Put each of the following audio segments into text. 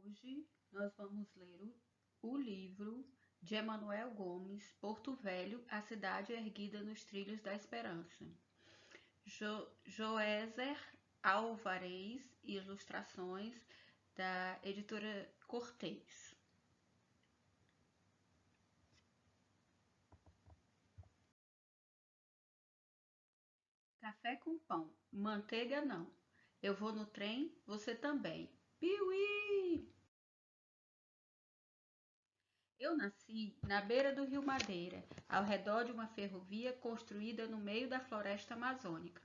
Hoje nós vamos ler o livro de Emanuel Gomes, Porto Velho, a cidade erguida nos trilhos da esperança. Joézer Alvarez, ilustrações da editora Cortez. Café com pão, manteiga não. Eu vou no trem, você também. Piuí! Eu nasci na beira do rio Madeira, ao redor de uma ferrovia construída no meio da floresta amazônica.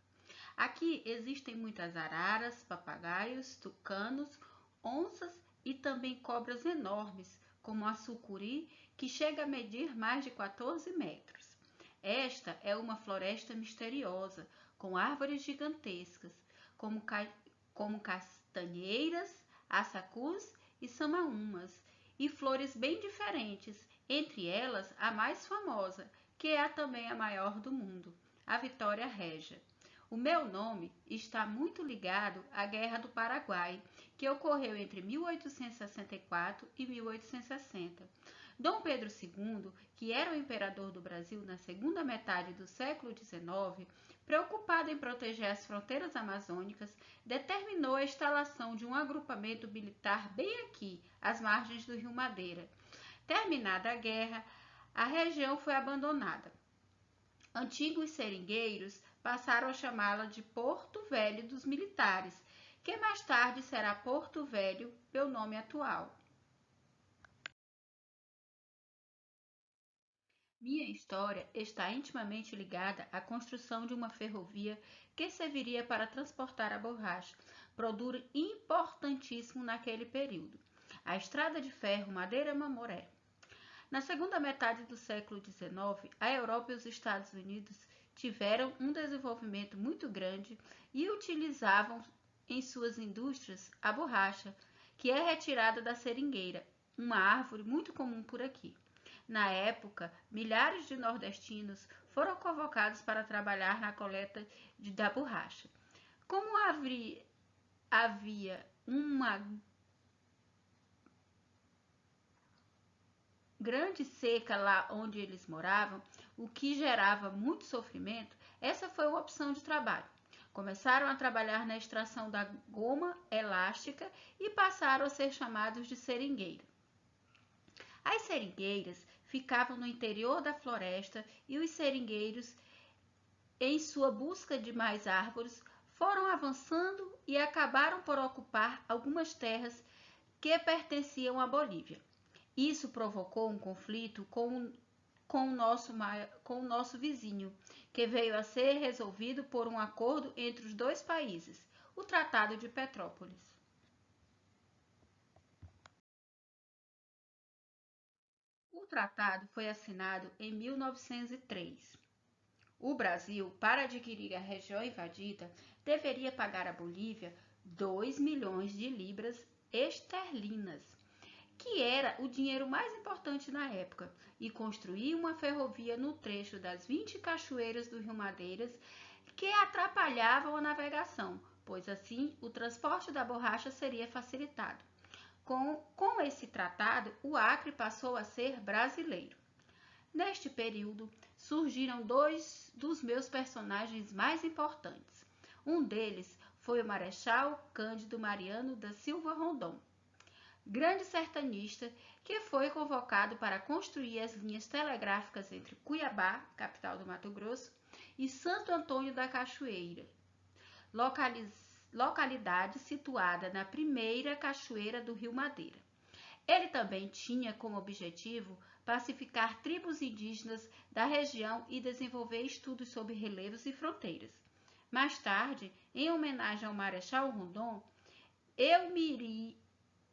Aqui existem muitas araras, papagaios, tucanos, onças e também cobras enormes, como a sucuri, que chega a medir mais de 14 metros. Esta é uma floresta misteriosa, com árvores gigantescas, como, como castanheiras, açacus e samaúmas, e flores bem diferentes, entre elas a mais famosa, que é também a maior do mundo, a Vitória Régia. O meu nome está muito ligado à Guerra do Paraguai, que ocorreu entre 1864 e 1860. Dom Pedro II, que era o imperador do Brasil na segunda metade do século XIX, preocupado em proteger as fronteiras amazônicas, determinou a instalação de um agrupamento militar bem aqui, às margens do rio Madeira. Terminada a guerra, a região foi abandonada. Antigos seringueiros passaram a chamá-la de Porto Velho dos Militares, que mais tarde será Porto Velho, meu nome atual. Minha história está intimamente ligada à construção de uma ferrovia que serviria para transportar a borracha, produto importantíssimo naquele período. A Estrada de Ferro Madeira-Mamoré. Na segunda metade do século XIX, a Europa e os Estados Unidos tiveram um desenvolvimento muito grande e utilizavam em suas indústrias a borracha, que é retirada da seringueira, uma árvore muito comum por aqui. Na época, milhares de nordestinos foram convocados para trabalhar na coleta da borracha. Como havia uma grande seca lá onde eles moravam, o que gerava muito sofrimento, essa foi uma opção de trabalho. Começaram a trabalhar na extração da goma elástica e passaram a ser chamados de seringueiro. As seringueiras ficavam no interior da floresta e os seringueiros, em sua busca de mais árvores, foram avançando e acabaram por ocupar algumas terras que pertenciam à Bolívia. Isso provocou um conflito com o nosso vizinho, que veio a ser resolvido por um acordo entre os dois países, o Tratado de Petrópolis. O tratado foi assinado em 1903. O Brasil, para adquirir a região invadida, deveria pagar à Bolívia 2 milhões de libras esterlinas, que era o dinheiro mais importante na época, e construir uma ferrovia no trecho das 20 cachoeiras do Rio Madeiras que atrapalhavam a navegação, pois assim o transporte da borracha seria facilitado. Com esse tratado, o Acre passou a ser brasileiro. Neste período, surgiram dois dos meus personagens mais importantes. Um deles foi o Marechal Cândido Mariano da Silva Rondon, grande sertanista que foi convocado para construir as linhas telegráficas entre Cuiabá, capital do Mato Grosso, e Santo Antônio da Cachoeira, localidade situada na primeira cachoeira do Rio Madeira. Ele também tinha como objetivo pacificar tribos indígenas da região e desenvolver estudos sobre relevos e fronteiras. Mais tarde, em homenagem ao Marechal Rondon, eu me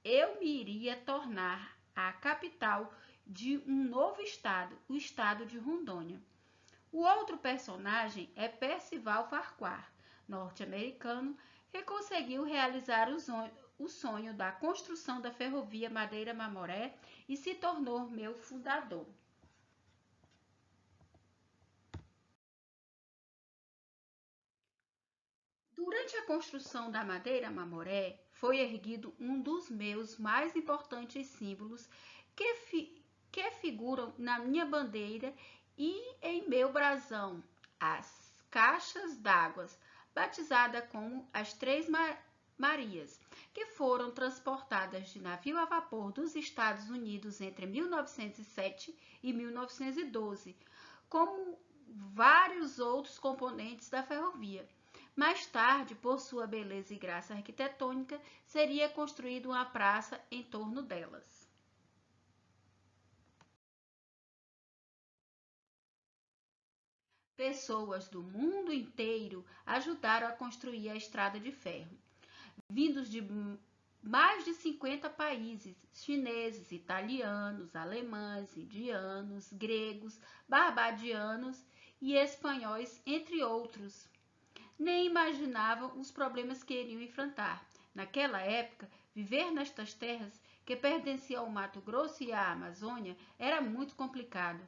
iria tornar a capital de um novo estado, o estado de Rondônia. O outro personagem é Percival Farquhar, norte-americano, que conseguiu realizar o sonho da construção da ferrovia Madeira-Mamoré e se tornou meu fundador. Durante a construção da Madeira-Mamoré, foi erguido um dos meus mais importantes símbolos que figuram na minha bandeira e em meu brasão, as caixas d'água, batizada como as Três Marias, que foram transportadas de navio a vapor dos Estados Unidos entre 1907 e 1912, como vários outros componentes da ferrovia. Mais tarde, por sua beleza e graça arquitetônica, seria construída uma praça em torno delas. Pessoas do mundo inteiro ajudaram a construir a estrada de ferro, vindos de mais de 50 países: chineses, italianos, alemães, indianos, gregos, barbadianos e espanhóis, entre outros. Nem imaginavam os problemas que iriam enfrentar. Naquela época, viver nestas terras que pertenciam ao Mato Grosso e à Amazônia era muito complicado.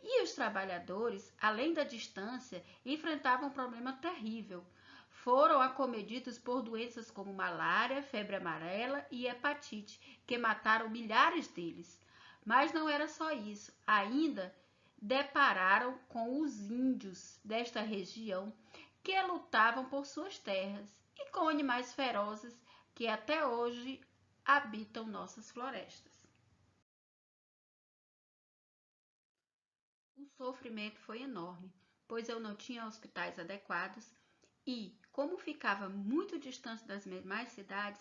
E os trabalhadores, além da distância, enfrentavam um problema terrível. Foram acometidos por doenças como malária, febre amarela e hepatite, que mataram milhares deles. Mas não era só isso. Ainda depararam com os índios desta região que lutavam por suas terras e com animais ferozes que até hoje habitam nossas florestas. O sofrimento foi enorme, pois eu não tinha hospitais adequados e, como ficava muito distante das demais cidades,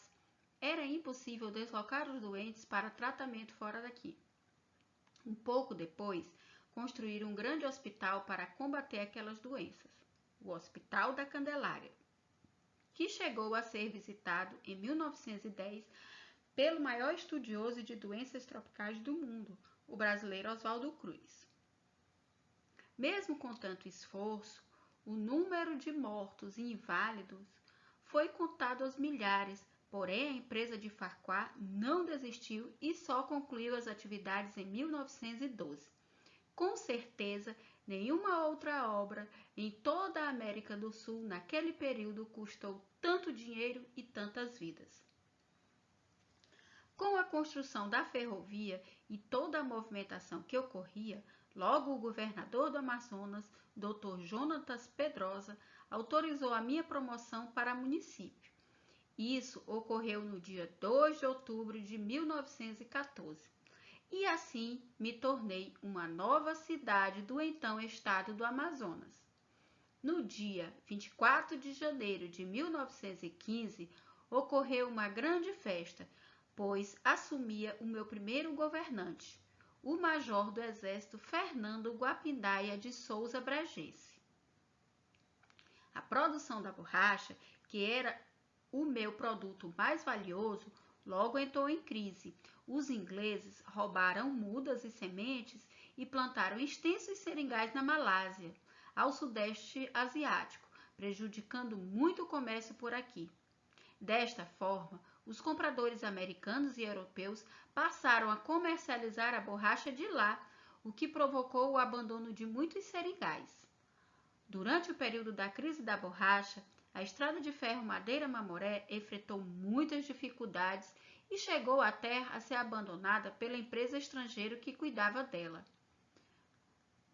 era impossível deslocar os doentes para tratamento fora daqui. Um pouco depois, construíram um grande hospital para combater aquelas doenças, o Hospital da Candelária, que chegou a ser visitado em 1910 pelo maior estudioso de doenças tropicais do mundo, o brasileiro Oswaldo Cruz. Mesmo com tanto esforço, o número de mortos e inválidos foi contado aos milhares, porém a empresa de Farquhar não desistiu e só concluiu as atividades em 1912. Com certeza, nenhuma outra obra em toda a América do Sul naquele período custou tanto dinheiro e tantas vidas. Com a construção da ferrovia e toda a movimentação que ocorria, logo o governador do Amazonas, Dr. Jonatas Pedrosa, autorizou a minha promoção para município. Isso ocorreu no dia 2 de outubro de 1914. E assim me tornei uma nova cidade do então estado do Amazonas. No dia 24 de janeiro de 1915, ocorreu uma grande festa, pois assumia o meu primeiro governante, o major do Exército Fernando Guapindaia de Souza Bragese. A produção da borracha, que era o meu produto mais valioso, logo entrou em crise. Os ingleses roubaram mudas e sementes e plantaram extensos seringais na Malásia, ao sudeste asiático, prejudicando muito o comércio por aqui. Desta forma, os compradores americanos e europeus passaram a comercializar a borracha de lá, o que provocou o abandono de muitos seringais. Durante o período da crise da borracha, a estrada de ferro Madeira-Mamoré enfrentou muitas dificuldades e chegou até a ser abandonada pela empresa estrangeira que cuidava dela.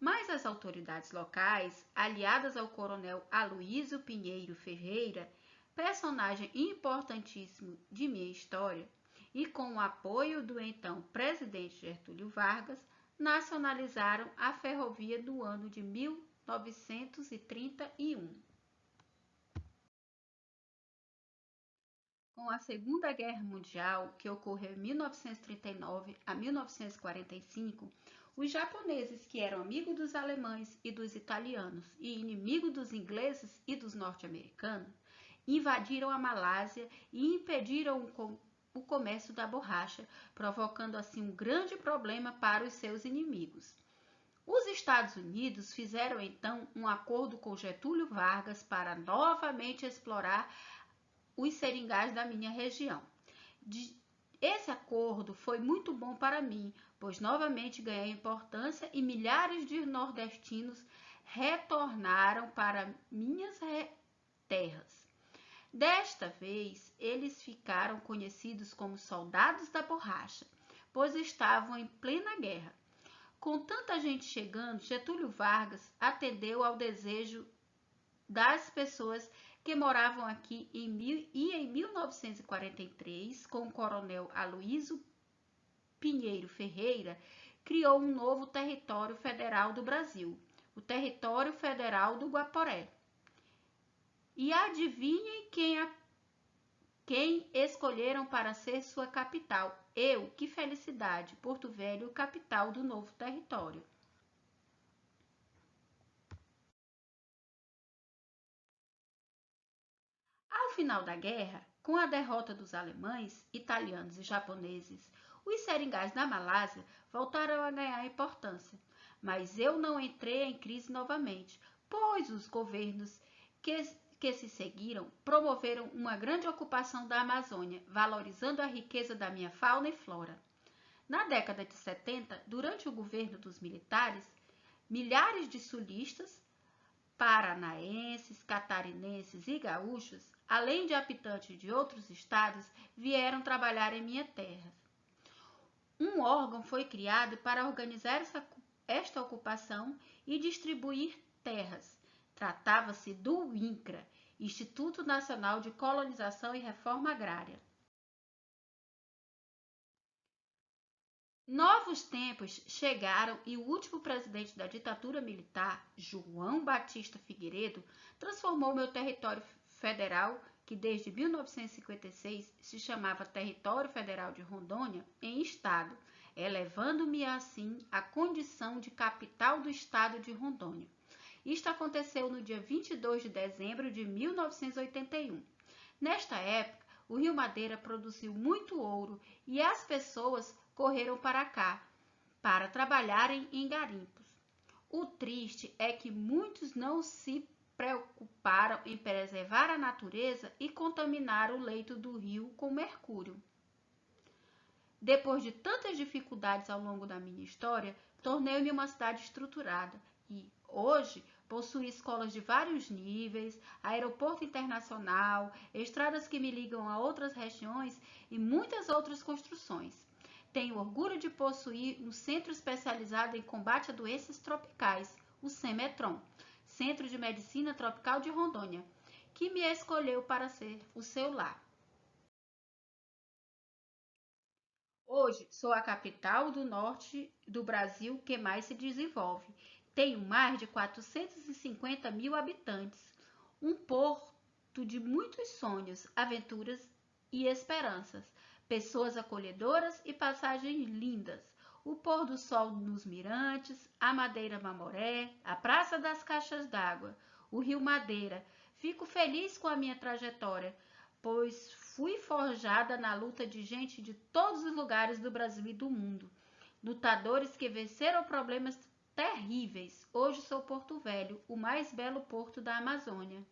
Mas as autoridades locais, aliadas ao coronel Aloísio Pinheiro Ferreira, personagem importantíssimo de minha história, e com o apoio do então presidente Getúlio Vargas, nacionalizaram a ferrovia no ano de 1931. Com a Segunda Guerra Mundial, que ocorreu em 1939 a 1945, os japoneses, que eram amigos dos alemães e dos italianos e inimigos dos ingleses e dos norte-americanos, invadiram a Malásia e impediram o comércio da borracha, provocando assim um grande problema para os seus inimigos. Os Estados Unidos fizeram então um acordo com Getúlio Vargas para novamente explorar os seringais da minha região. Esse acordo foi muito bom para mim, pois novamente ganhei importância e milhares de nordestinos retornaram para minhas terras. Desta vez, eles ficaram conhecidos como soldados da borracha, pois estavam em plena guerra. Com tanta gente chegando, Getúlio Vargas atendeu ao desejo das pessoas que moravam aqui em 1943, com o coronel Aloísio Pinheiro Ferreira, criou um novo território federal do Brasil, o Território Federal do Guaporé. E adivinhem quem escolheram para ser sua capital? Eu, que felicidade! Porto Velho, capital do novo território. Ao final da guerra, com a derrota dos alemães, italianos e japoneses, os seringais da Malásia voltaram a ganhar importância. Mas eu não entrei em crise novamente, pois os governos que se seguiram promoveram uma grande ocupação da Amazônia, valorizando a riqueza da minha fauna e flora. Na década de 70, durante o governo dos militares, milhares de sulistas, paranaenses, catarinenses e gaúchos, além de habitantes de outros estados, vieram trabalhar em minha terra. Um órgão foi criado para organizar esta ocupação e distribuir terras. Tratava-se do INCRA, Instituto Nacional de Colonização e Reforma Agrária. Novos tempos chegaram e o último presidente da ditadura militar, João Batista Figueiredo, transformou meu território federal, que desde 1956 se chamava Território Federal de Rondônia, em estado, elevando-me assim à condição de capital do estado de Rondônia. Isto aconteceu no dia 22 de dezembro de 1981. Nesta época, o Rio Madeira produziu muito ouro e as pessoas correram para cá para trabalharem em garimpos. O triste é que muitos não se preocuparam em preservar a natureza e contaminaram o leito do rio com mercúrio. Depois de tantas dificuldades ao longo da minha história, tornei-me uma cidade estruturada e, hoje, possui escolas de vários níveis, aeroporto internacional, estradas que me ligam a outras regiões e muitas outras construções. Tenho orgulho de possuir um centro especializado em combate a doenças tropicais, o CEMETRON, Centro de Medicina Tropical de Rondônia, que me escolheu para ser o seu lar. Hoje, sou a capital do norte do Brasil que mais se desenvolve. Tenho mais de 450 mil habitantes, um porto de muitos sonhos, aventuras e esperanças, pessoas acolhedoras e passagens lindas, o pôr do sol nos mirantes, a Madeira Mamoré, a Praça das Caixas d'Água, o Rio Madeira. Fico feliz com a minha trajetória, pois fui forjada na luta de gente de todos os lugares do Brasil e do mundo. Lutadores que venceram problemas terríveis. Hoje sou Porto Velho, o mais belo porto da Amazônia.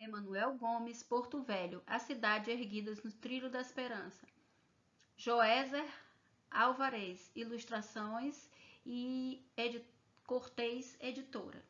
Emanuel Gomes, Porto Velho, a cidade erguidas no trilho da esperança. Joézer Alvarez, ilustrações e Cortez Editora.